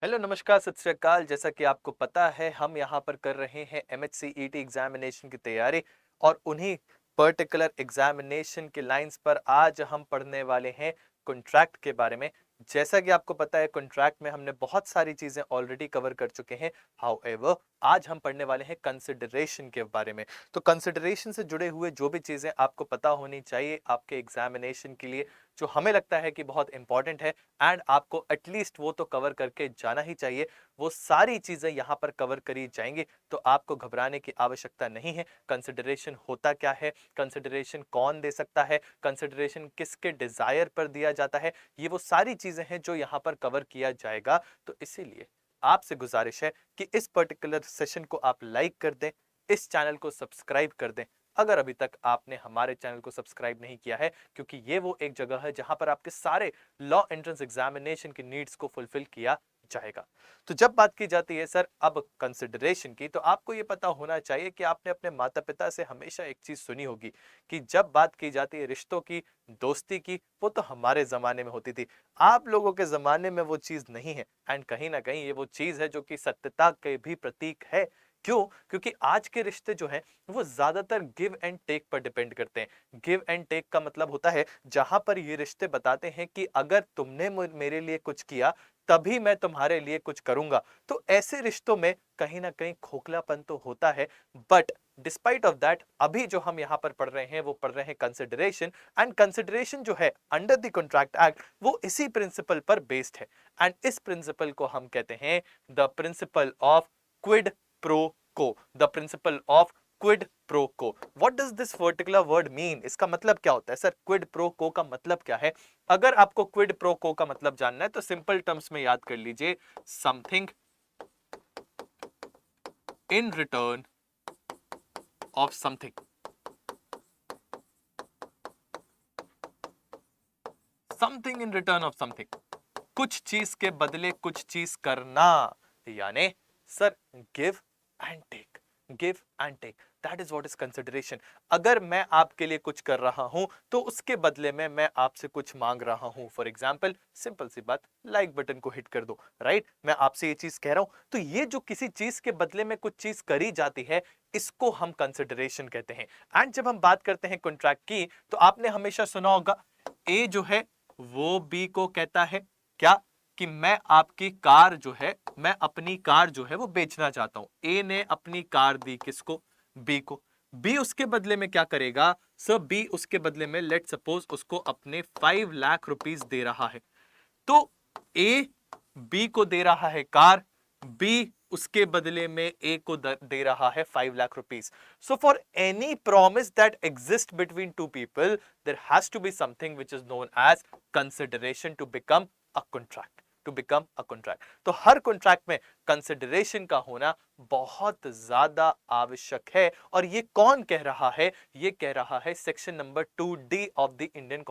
Hello नमस्कार सत श्री अकाल। जैसा कि आपको पता है हम यहाँ पर कर रहे हैं MHCET एग्जामिनेशन की तैयारी और उन्हीं पर्टिकुलर एग्जामिनेशन के लाइंस पर आज हम पढ़ने वाले हैं कॉन्ट्रैक्ट के बारे में। जैसा कि आपको पता है कॉन्ट्रैक्ट में हमने बहुत सारी चीजें ऑलरेडी कवर कर चुके हैं। हाउएवर आज हम पढ़ने वाले हैं कंसिडरेशन के बारे में। तो कंसिडरेशन से जुड़े हुए जो भी चीजें आपको पता होनी चाहिए आपके एग्जामिनेशन के लिए, जो हमें लगता है कि बहुत इंपॉर्टेंट है एंड आपको एटलीस्ट वो तो कवर करके जाना ही चाहिए, वो सारी चीजें यहां पर कवर करी जाएंगी। तो आपको घबराने की आवश्यकता नहीं है। कंसिडरेशन होता क्या है, कंसिडरेशन कौन दे सकता है, कंसिडरेशन किसके डिजायर पर दिया जाता है, ये वो सारी चीजें हैं जो यहां पर कवर किया जाएगा। तो इसीलिए आपसे गुजारिश है कि इस पर्टिकुलर सेशन को आप लाइक कर दें, इस चैनल को सब्सक्राइब कर दें अगर अभी तक आपने हमारे चैनल को सब्सक्राइब नहीं किया है, क्योंकि ये वो एक जगह है जहां पर आपके सारे लॉ एंट्रेंस एग्जामिनेशन की नीड्स को फुलफिल किया जाएगा। तो जब बात की जाती है सर अब कंसिडरेशन की, तो आपको ये पता होना चाहिए कि आपने अपने माता पिता से हमेशा एक चीज सुनी होगी कि जब बात की जाती है रिश्तों की, दोस्ती की, वो तो हमारे जमाने में होती थी, आप लोगों के जमाने में वो चीज नहीं है। एंड कहीं ना कहीं ये वो चीज है जो कि सत्यता के भी प्रतीक है। क्यों? क्योंकि आज के रिश्ते जो हैं वो ज्यादातर गिव एंड टेक पर डिपेंड करते हैं। गिव एंड टेक का मतलब होता है जहां पर ये रिश्ते बताते हैं कि अगर तुमने मेरे लिए कुछ किया तभी मैं तुम्हारे लिए कुछ करूंगा। तो ऐसे रिश्तों में कहीं ना कहीं खोखलापन तो होता है, बट डिस्पाइट ऑफ दैट अभी जो हम यहां पर पढ़ रहे हैं वो पढ़ रहे हैं कंसिडरेशन। एंड कंसिडरेशन जो है अंडर द कॉन्ट्रैक्ट एक्ट वो इसी प्रिंसिपल पर बेस्ड है। एंड इस प्रिंसिपल को हम कहते हैं the principle of quid pro को, the principle of quid pro को। What does this particular word mean? इसका मतलब क्या होता है सर? क्विड प्रो को का मतलब क्या है? अगर आपको क्विड प्रो को का मतलब जानना है तो सिंपल टर्म्स में याद कर लीजिए, something in return of something. Something in return of something, कुछ चीज के बदले कुछ चीज करना, यानी sir give and take. Give and take, that is what is consideration. अगर मैं आपके लिए कुछ कर रहा हूं तो उसके बदले में मैं आपसे कुछ मांग रहा हूं। फॉर एग्जाम्पल सिंपल सी बात, लाइक बटन को हिट कर दो, राइट? मैं आपसे ये चीज कह रहा हूं, तो ये जो किसी चीज के बदले में कुछ चीज करी जाती है इसको हम कंसिडरेशन कहते हैं। एंड जब हम बात करते हैं कॉन्ट्रैक्ट की, तो आपने हमेशा सुना होगा ए जो है वो बी को कहता है क्या? कि मैं आपकी कार जो है, मैं अपनी कार जो है वो बेचना चाहता हूं। ए ने अपनी कार दी किसको? बी को। बी उसके बदले में क्या करेगा सर? बी उसके बदले में लेट सपोज उसको अपने 5 लाख रुपीस दे रहा है। तो ए बी को दे रहा है कार, बी उसके बदले में ए को दे रहा है 5 lakh rupees. So for any promise that exist between two people there has to be something which is known as consideration to become a contract. To become a contract, तो हर कॉन्ट्रैक्ट में consideration का होना बहुत ज्यादा आवश्यक है। और ये कौन कह रहा है? ये कह रहा है section number 2D of the Indian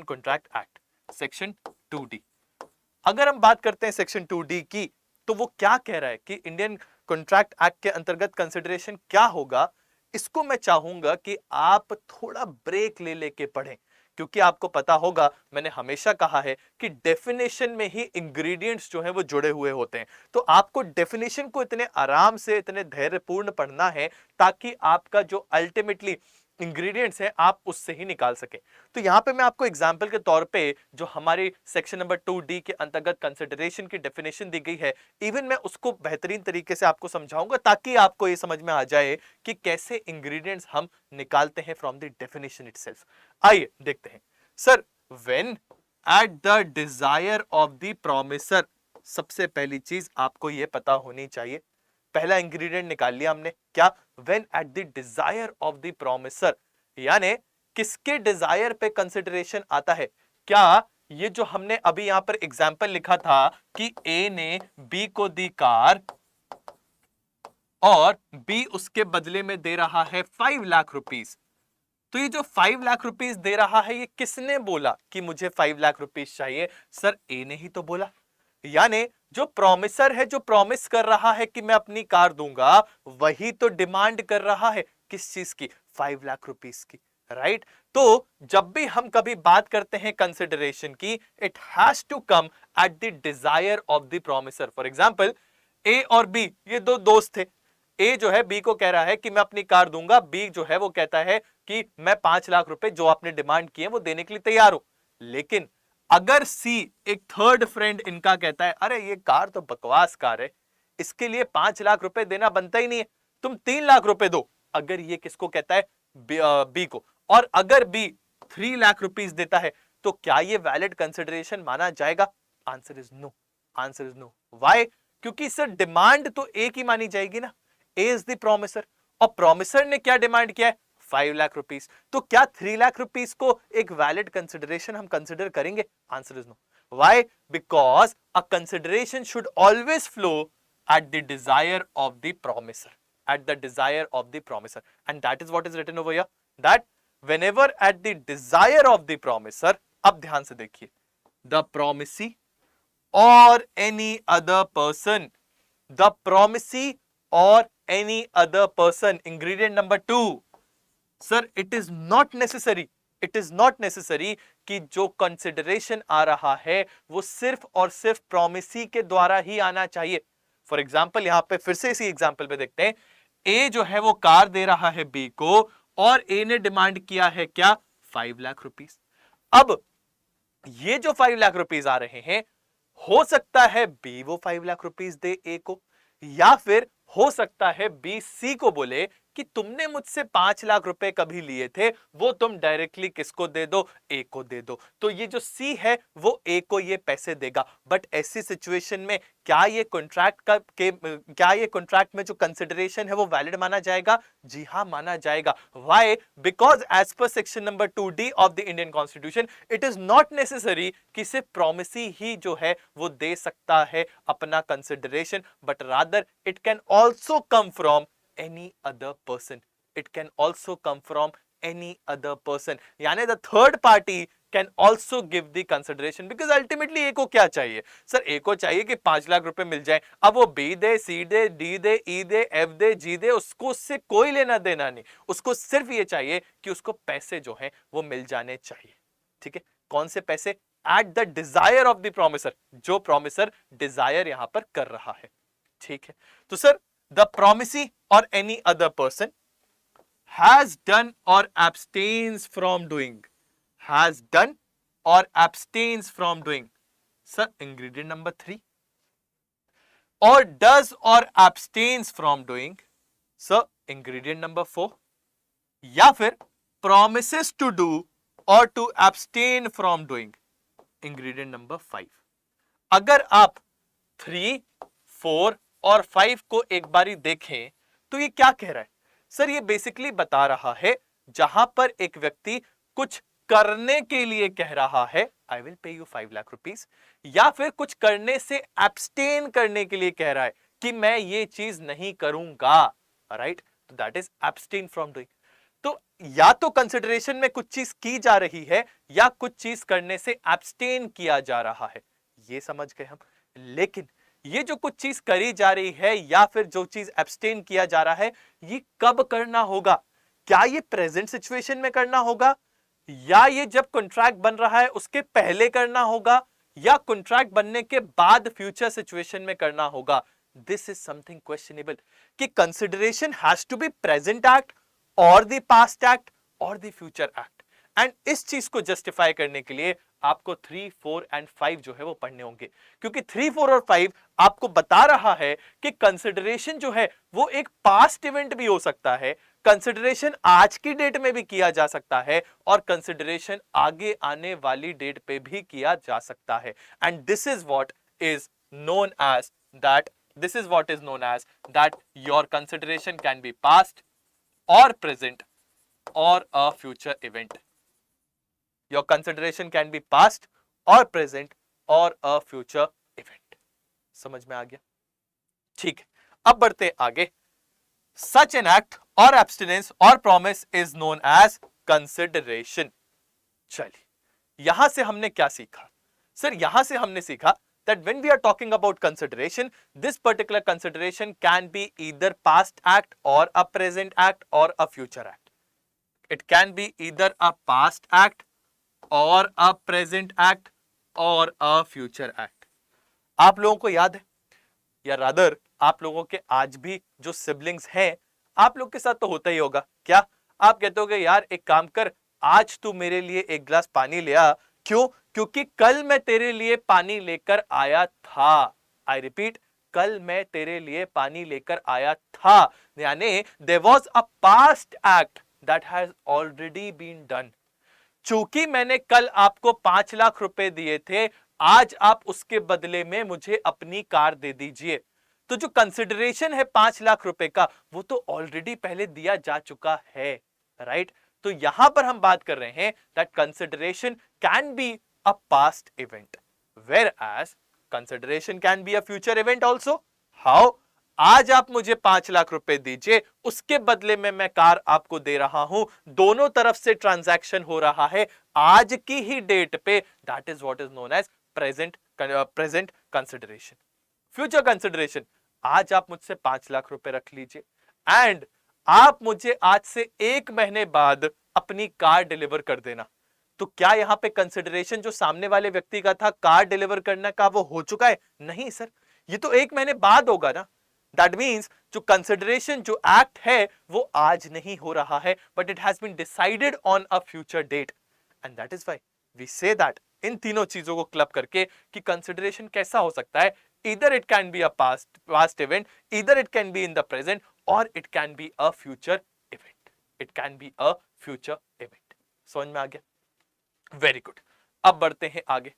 contract act, section 2D। अगर हम बात करते हैं सेक्शन 2D की, तो वो क्या कह रहा है कि इंडियन कॉन्ट्रैक्ट एक्ट के अंतर्गत कंसिडरेशन क्या होगा? इसको मैं चाहूंगा कि आप थोड़ा ब्रेक ले लेके पढ़ें, क्योंकि आपको पता होगा मैंने हमेशा कहा है कि डेफिनेशन में ही इंग्रेडिएंट्स जो हैं वो जुड़े हुए होते हैं। तो आपको डेफिनेशन को इतने आराम से, इतने धैर्यपूर्ण पढ़ना है ताकि आपका जो अल्टीमेटली इंग्रेडिएंट्स हैं आप उससे ही निकाल सके। तो यहां पे मैं आपको एग्जांपल के तौर पे जो हमारी सेक्शन नंबर 2D के अंतर्गत कंसिडरेशन की डेफिनेशन दी गई है, इवन मैं उसको बेहतरीन तरीके से आपको समझाऊंगा ताकि आपको ये समझ में आ जाए कि कैसे इंग्रेडिएंट्स हम निकालते हैं फ्रॉम द डेफिनेशन इटसेल्फ। आइए देखते हैं sir. When eight the desire of the promisor, सबसे पहली चीज आपको यह पता होनी चाहिए, पहला इंग्रेडिएंट निकाल लिया हमने, क्या? When eight the desire of the promisor, यानी किसके डिजायर पे कंसिडरेशन आता है? क्या ये जो हमने अभी यहां पर एग्जाम्पल लिखा था कि ए ने बी को दी कार और बी उसके बदले में दे रहा है 5 लाख रुपीस, तो ये जो 5 लाख रुपीस दे रहा है ये किसने बोला कि मुझे 5 लाख रुपीस चाहिए? सर ए ने ही तो बोला। यानी जो प्रॉमिसर है, जो प्रॉमिस कर रहा है कि मैं अपनी कार दूंगा, वही तो डिमांड कर रहा है किस चीज की? 5 लाख रुपीस की, राइट? तो जब भी हम कभी बात करते हैं कंसिडरेशन की, it has to come at the desire of the promisor. For example, A और बी ये दो दोस्त थे। ए जो है बी को कह रहा है कि मैं अपनी कार दूंगा, बी जो है वो कहता है कि मैं 5 लाख रुपए जो आपने डिमांड किए वो देने के लिए तैयार हूं। लेकिन अगर सी, एक थर्ड फ्रेंड इनका, कहता है अरे ये कार तो बकवास कार है, इसके लिए 5 लाख रुपए देना बनता ही नहीं है, तुम 3 लाख रुपए दो। अगर ये किसको कहता है? बी को। और अगर बी 3 लाख रुपीज देता है तो क्या ये वैलिड कंसिडरेशन माना जाएगा? Answer is no. Answer is no. Why? क्योंकि सर डिमांड तो एक ही मानी जाएगी ना, ए इज द प्रोमिसर, और प्रोमिसर ने क्या डिमांड किया है? 5 लाख रुपीज। तो क्या 3 लाख रुपीज को एक वैलिड कंसिडरेशन हम कंसिडर करेंगे? Answer is no. Why? Because a consideration should always flow at the desire of the promiser, at the desire of the promiser, and that is what is written over here, that whenever at the desire of the promiser, अब ध्यान से देखिए, the promisee or any other person, the promisee or any other person, ingredient number 2, sir, it is not necessary, it is not necessary कि जो consideration आ रहा है वो सिर्फ और सिर्फ प्रोमिसी के द्वारा ही आना चाहिए। फॉर एग्जाम्पल, यहां पे फिर से इसी एग्जाम्पल पे देखते हैं, ए जो है वो कार दे रहा है बी को, और ए ने डिमांड किया है क्या? 5 लाख रुपीज। अब ये जो 5 लाख रुपीज आ रहे हैं, हो सकता है बी वो 5 लाख रुपीज दे ए को, या फिर हो सकता है बी सी को बोले कि तुमने मुझसे 5 लाख रुपए कभी लिए थे, वो तुम डायरेक्टली किसको दे दो? ए को दे दो। तो ये जो सी है वो ए को ये पैसे देगा। बट ऐसी सिचुएशन में क्या ये कॉन्ट्रैक्ट में जो कंसिडरेशन है वो वैलिड माना जाएगा? जी हां, माना जाएगा। Why? Because as per section number 2D of the Indian constitution, it is not necessary कि सिर्फ प्रोमिसी ही जो है वो दे सकता है अपना consideration, but rather it can also come from any other person. It can also come from any other person. यानी the third party can also give the consideration, because ultimately ए को क्या चाहिए? सर ए को चाहिए कि 5 लाख रुपए मिल जाए। अब वो बी दे, सी दे, डी दे, ई दे, एफ दे, जी दे, उसको उससे कोई लेना देना नहीं, उसको सिर्फ ये चाहिए कि उसको पैसे जो हैं वो मिल जाने चाहिए। ठीक है? कौन से पैसे? Eight the desire of the promisor, जो प्रोमिसर डिजायर यहां पर कर रहा है। ठीक है? तो sir the promisee or any other person has done or abstains from doing, has done or abstains from doing, sir, ingredient number 3, or does or abstains from doing, sir, ingredient number 4, या फिर promises to do or to abstain from doing, ingredient number 5। अगर आप 3, 4 और 5 को एक बारी देखें तो ये क्या कह रहा है? सर ये बेसिकली बता रहा है, जहां पर एक व्यक्ति कुछ करने के लिए कह रहा है I will pay you 5 lakh rupees, या फिर कुछ करने से एब्सटेन करने के लिए कह रहा है कि मैं ये चीज नहीं करूंगा, राइट? तो that is abstain from doing. तो या तो कंसिडरेशन में कुछ चीज की जा रही है या कुछ चीज करने से एब्सटेन किया जा रहा है, ये समझ गए हम। लेकिन ये जो कुछ चीज करी जा रही है या फिर जो चीज एब्सटेन किया जा रहा है, ये कब करना होगा? क्या ये प्रेजेंट सिचुएशन में करना होगा, या ये जब कॉन्ट्रैक्ट बन रहा है उसके पहले करना होगा, या कॉन्ट्रैक्ट बनने के बाद फ्यूचर सिचुएशन में करना होगा? दिस इज समथिंग क्वेश्चनेबल कि consideration has to be present act और द पास्ट एक्ट और द फ्यूचर एक्ट। एंड इस चीज को जस्टिफाई करने के लिए आपको 3, 4 एंड 5 जो है वो पढ़ने होंगे, क्योंकि 3, 4 और 5 आपको बता रहा है कि कंसिडरेशन जो है वो एक पास्ट इवेंट भी हो सकता है, कंसिडरेशन आज की डेट में भी किया जा सकता है, और कंसिडरेशन आगे आने वाली डेट पे भी किया जा सकता है। And this is what is known as that your consideration can be past or present or a future event. Your consideration can be past or present or a future event. समझ में आ गया? ठीक है, अब बढ़ते हैं आगे। Such an act or abstinence or promise is known as consideration. चलिए, यहां से हमने क्या सीखा? सर यहां से हमने सीखा that when we are talking about consideration, this particular consideration can be either past act or a present act or a future act. it can be either a past act or a present act or a future act. आप लोगों को याद है, या rather आप लोगों के आज भी जो सिबलिंग्स हैं, आप लोग के साथ तो होता ही होगा, क्या आप कहते होगे यार एक काम कर, आज तू मेरे लिए एक गिलास पानी ले आ, क्यों? क्योंकि कल मैं तेरे लिए पानी लेकर आया था। आई रिपीट, कल मैं तेरे लिए पानी लेकर आया था, यानी there was a past act that has already been done. चूंकि मैंने कल आपको 5 लाख रुपए दिए थे, आज आप उसके बदले में मुझे अपनी कार दे दीजिए। तो जो कंसिडरेशन है 5 लाख रुपए का, वो तो ऑलरेडी पहले दिया जा चुका है, राइट? तो यहां पर हम बात कर रहे हैं that consideration can be a past event, whereas consideration can be a future event also. How? आज आप मुझे 5 लाख रुपए दीजिए, उसके बदले में मैं कार आपको दे रहा हूं, दोनों तरफ से ट्रांजैक्शन हो रहा है आज की ही डेट पे, that is what is known as present consideration. Future consideration, आज आप मुझसे 5 लाख रुपए रख लीजिए एंड आप मुझे आज से 1 महीने बाद अपनी कार डिलीवर कर देना। तो क्या यहां पे कंसिडरेशन जो सामने वाले व्यक्ति का था कार डिलीवर करने का, वो हो चुका है? नहीं सर, ये तो 1 महीने बाद होगा ना। दैट मीन्स जो कंसिडरेशन जो एक्ट है वो आज नहीं हो रहा है, but it has been decided on a future date, and that is why we say that इन तीनों चीजों को क्लब करके कि कंसिडरेशन कैसा हो सकता है, either it can be a past event, either it can be in the present, or it can be a future event. It can be a future event. समझ में आ गया? Very good. अब बढ़ते हैं आगे।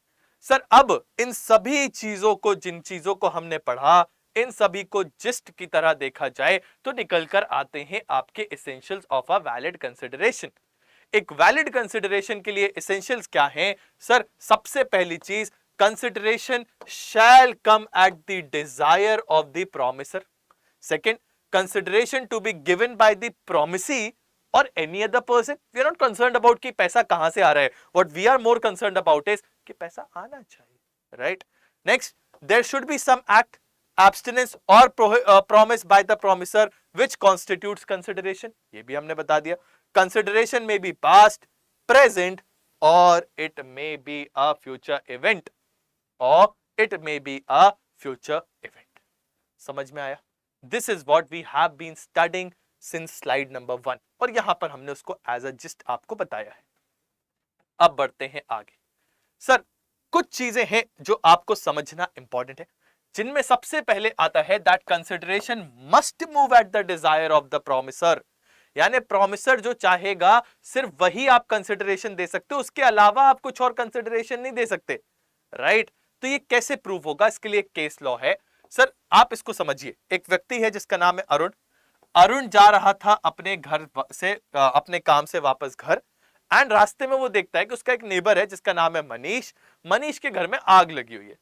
सर अब इन सभी चीजों को, जिन चीजों को हमने पढ़ा, इन सभी को जिस्ट की तरह देखा जाए तो निकल कर आते हैं आपके essentials of a valid consideration. एक वैलिड कंसिडरेशन के लिए एसेंशियल्स क्या हैं? सर सबसे पहली चीज, consideration shall come at the desire of the promiser. Second, consideration to be given by the promisee or any other person. We are not concerned about कि पैसा कहां से आ रहा है. What we are more concerned about is कि पैसा आना चाहिए, right? Next, there should be some act, abstinence or promise by the promiser which constitutes consideration. ये भी हमने बता दिया. Consideration may be past, present, or it may be a future event. Or it may be a future event. समझ में आया? This is what we have been studying since slide number 1, और यहां पर हमने उसको as a gist आपको बताया है। अब बढ़ते हैं आगे। सर कुछ चीजें हैं जो आपको समझना इंपॉर्टेंट है, जिनमें सबसे पहले आता है that consideration must move at the desire of the promisor. यानी प्रोमिसर जो चाहेगा सिर्फ वही आप कंसिडरेशन दे सकते हो, उसके अलावा आप कुछ और कंसिडरेशन नहीं दे सकते, राइट? तो ये कैसे प्रूव होगा? इसके लिए एक केस लॉ है। सर आप इसको समझिए, एक व्यक्ति है जिसका नाम है अरुण। अरुण जा रहा था अपने घर से, अपने काम से वापस घर, एंड रास्ते में वो देखता है कि उसका एक नेबर है जिसका नाम है मनीष। मनीष के घर में आग लगी हुई है।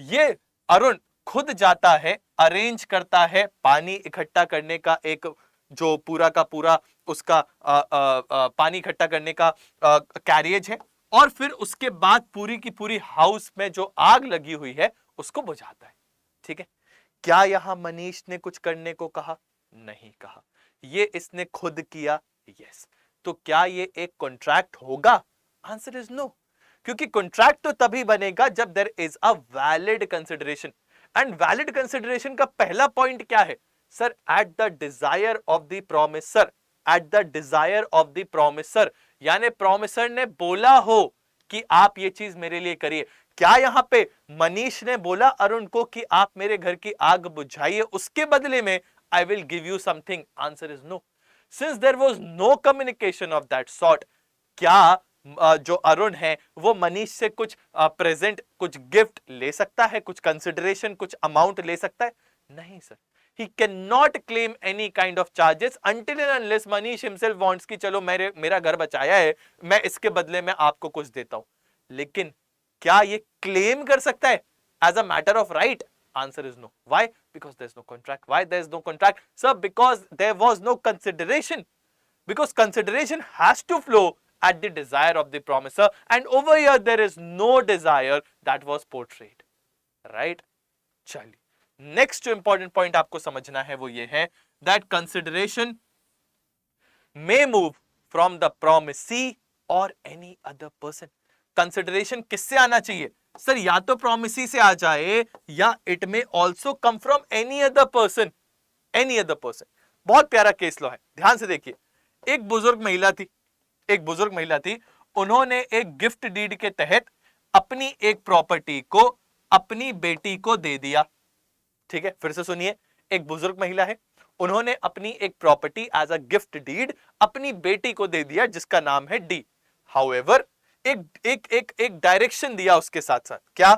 ये अरुण खुद जाता है, अरेंज करता है पानी इकट्ठा करने का, एक जो पूरा का पूरा उसका पानी इकट्ठा करने का कैरियज है, और फिर उसके बाद पूरी की पूरी हाउस में जो आग लगी हुई है उसको बुझाता है। ठीक है, क्या यहां मनीष ने कुछ करने को कहा? नहीं कहा, ये इसने खुद किया। यस। तो क्या ये एक कॉन्ट्रैक्ट होगा? आंसर इज नो, क्योंकि कॉन्ट्रैक्ट तो तभी बनेगा जब there is a valid consideration. And valid consideration का पहला पॉइंट क्या है? Sir at the desire of the promisor, at the desire of the promisor, यानी प्रोमिसर ने बोला हो कि आप ये चीज मेरे लिए करिए। क्या यहां पे मनीष ने बोला अरुण को कि आप मेरे घर की आग बुझाइए, उसके बदले में I will give you something? Answer is no. Since there was no communication of that sort, क्या जो अरुण है वो मनीष से कुछ प्रेजेंट, कुछ गिफ्ट ले सकता है, कुछ कंसिडरेशन, कुछ अमाउंट ले सकता है? नहीं sir. He cannot claim any kind of charges until and unless Manish himself wants कि चलो मेरा घर बचाया है, मैं इसके बदले में आपको कुछ देता हूं। लेकिन क्या ये क्लेम कर सकता है as a matter of right? Answer is no. Why? Because there is no contract. Why there is no contract? Sir, because there was no consideration. Because consideration has to flow at the desire of the promiser, and over here there is no desire that was portrayed. Right? चलिए, next जो important point आपको समझना है वो ये है that consideration may move from the promisee और any other person. Consideration किससे आना चाहिए सर? या तो प्रोमिसी से आ जाए या इट में also come from any other person. Any other person, बहुत प्यारा केस लॉ है, ध्यान से देखिए। एक बुजुर्ग महिला थी, एक बुजुर्ग महिला थी, उन्होंने एक गिफ्ट डीड के तहत अपनी एक प्रॉपर्टी को अपनी बेटी को दे दिया। ठीक है, फिर से सुनिए, एक बुजुर्ग महिला है, उन्होंने अपनी एक property as a gift deed अपनी बेटी को दे दिया जिसका नाम है डी। हाउएवर एक एक एक एक डायरेक्शन दिया उसके साथ साथ, क्या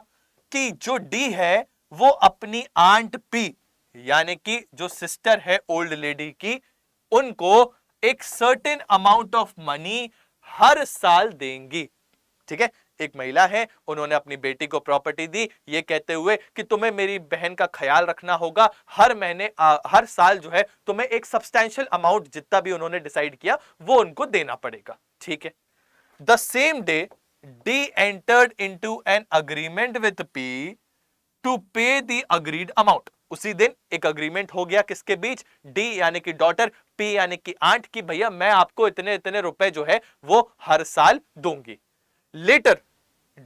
कि जो डी है वो अपनी आंट पी यानी कि जो सिस्टर है ओल्ड लेडी की, उनको एक सर्टेन अमाउंट ऑफ मनी हर साल देंगी। ठीक है, एक महिला है, उन्होंने अपनी बेटी को प्रॉपर्टी दी ये कहते हुए कि तुम्हें मेरी बहन का ख्याल रखना होगा, हर महीने हर साल जो है तुम्हें एक सब्सटैंशियल अमाउंट जितना भी उन्होंने डिसाइड किया वो उनको देना पड़ेगा। ठीक है, the same day D entered into an agreement with P to pay the agreed amount. उसी दिन एक अग्रीमेंट हो गया किसके बीच? डी यानी कि डॉटर, पी यानी कि आंट की, भैया मैं आपको इतने इतने रुपए जो है वो हर साल दूंगी। लेटर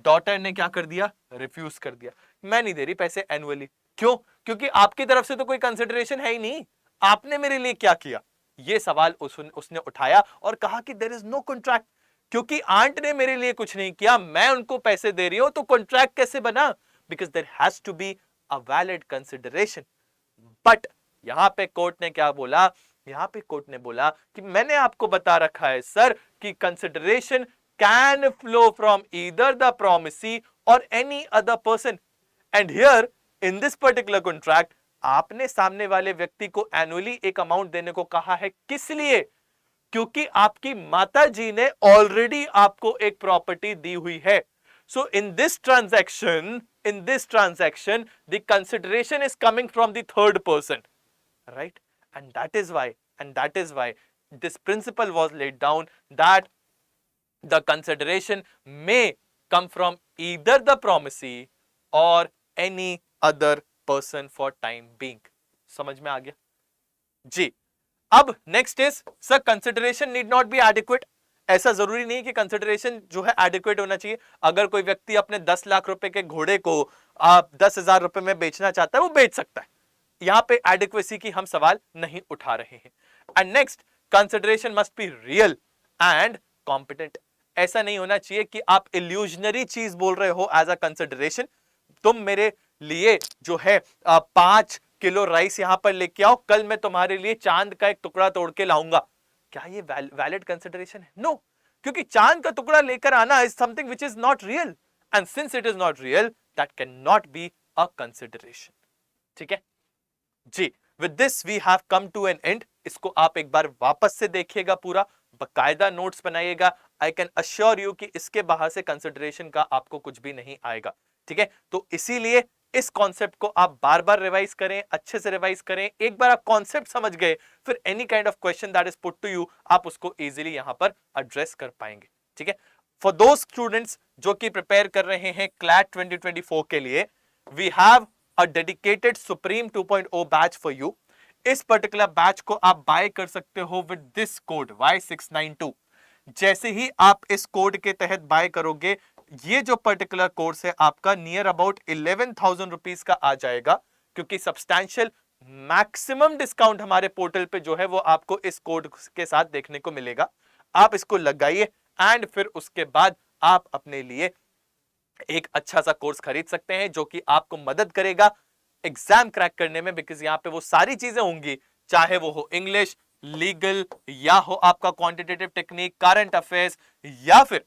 डॉटर ने क्या कर दिया? रिफ्यूज कर दिया, मैं नहीं दे रही पैसे एनुअली। क्यों? क्योंकि आपकी तरफ से तो कोई कंसिडरेशन है ही नहीं, आपने मेरे लिए क्या किया? ये सवाल उसने उठाया और कहा कि देयर इज नो कॉन्ट्रैक्ट, क्योंकि आंट ने मेरे लिए कुछ नहीं किया, मैं उनको पैसे दे रही हूं, तो कॉन्ट्रैक्ट कैसे बना? Because there has to be a valid consideration. But यहां पे कोर्ट ने क्या बोला? यहां पे कोर्ट ने बोला कि मैंने आपको बता रखा है सर कि consideration can flow from either the promisee or any other person, and here in this particular contract आपने सामने वाले व्यक्ति को एनुअली एक अमाउंट देने को कहा है, किस लिए? क्योंकि आपकी माता जी ने ऑलरेडी आपको एक प्रॉपर्टी दी हुई है। So in this transaction the consideration is coming from the third person, right? And that is why this principle was laid down that the consideration may come from either the promisee or any other person for time being। समझ में आ गया जी? अब next is sir consideration need not be adequate. ऐसा जरूरी नहीं कि consideration जो है एडिक्वेट होना चाहिए। अगर कोई व्यक्ति अपने 10 लाख रुपए के घोड़े को 10,000 रुपए में बेचना चाहता है, वो बेच सकता है। यहां पे एडिक्वेसी की हम सवाल नहीं उठा रहे हैं। And next, consideration must be real and competent. ऐसा नहीं होना चाहिए कि आप इल्यूजनरी चीज बोल रहे हो एज अ कंसिडरेशन। तुम मेरे लिए जो है 5 किलो राइस यहां पर लेके आओ, कल मैं तुम्हारे लिए चांद का एक टुकड़ा तोड़ के लाऊंगा। क्या ये वैलिड कंसिडरेशन है? नो, क्योंकि चांद का टुकड़ा लेकर आना is something which is not real, and since it is not real that can not be a consideration. ठीक है जी, with this we have come to an end. इसको आप एक बार वापस से देखिएगा, पूरा बकायदा नोट्स बनाइएगा। आई कैन अश्योर यू कि इसके बाहर से कंसिडरेशन का आपको कुछ भी नहीं आएगा। ठीक है, तो इसीलिए इस कॉन्सेप्ट को आप बार बार रिवाइज करें, अच्छे से रिवाइज करें। एक बार आप कॉन्सेप्ट समझ गए, फिर any kind of question that is put to you, आप उसको इजीली यहां पर एड्रेस कर पाएंगे। ठीक है, फॉर दोज स्टूडेंट्स जो कि प्रिपेयर कर रहे हैं क्लैट 2024 के लिए, we have a dedicated supreme 2.0 batch for you. इस पर्टिकुलर बैच को आप बाय कर सकते हो विद दिस कोड Y692। जैसे ही आप इस कोड के तहत बाय करोगे, ये जो पर्टिकुलर कोर्स है आपका नियर अबाउट 11,000 रुपीज का आ जाएगा, क्योंकि सब्सटैंशियल मैक्सिमम डिस्काउंट हमारे पोर्टल पे जो है वो आपको इस कोड के साथ देखने को मिलेगा। आप इसको लगाइए एंड फिर उसके बाद आप अपने लिए एक अच्छा सा कोर्स खरीद सकते हैं जो कि आपको मदद करेगा एग्जाम क्रैक करने में, बिकॉज यहां पे वो सारी चीजें होंगी, चाहे वो हो इंग्लिश, लीगल, या हो आपका क्वांटिटेटिव टेक्निक, करंट अफेयर्स, या फिर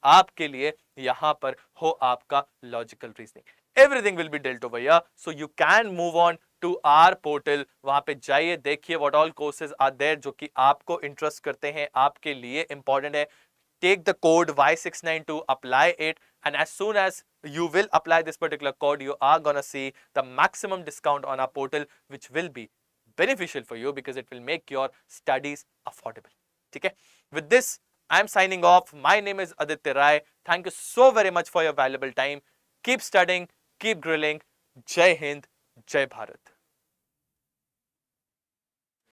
आपके लिए यहां पर हो आपका logical reasoning. Everything will be dealt over here, so you can move on to our portal. वहां पे जाइए, देखिए what all courses are there जो कि आपको इंटरेस्ट करते हैं, आपके लिए इंपॉर्टेंट है। Take the code Y692, apply it, and as soon as you will apply this particular code, you are gonna see the maximum discount on our portal, which will be beneficial for you because it will make your studies affordable. ठीक है? With this, I am signing off. My name is Aditya Rai. Thank you so very much for your valuable time. Keep studying, keep grilling. Jai Hind, Jai Bharat.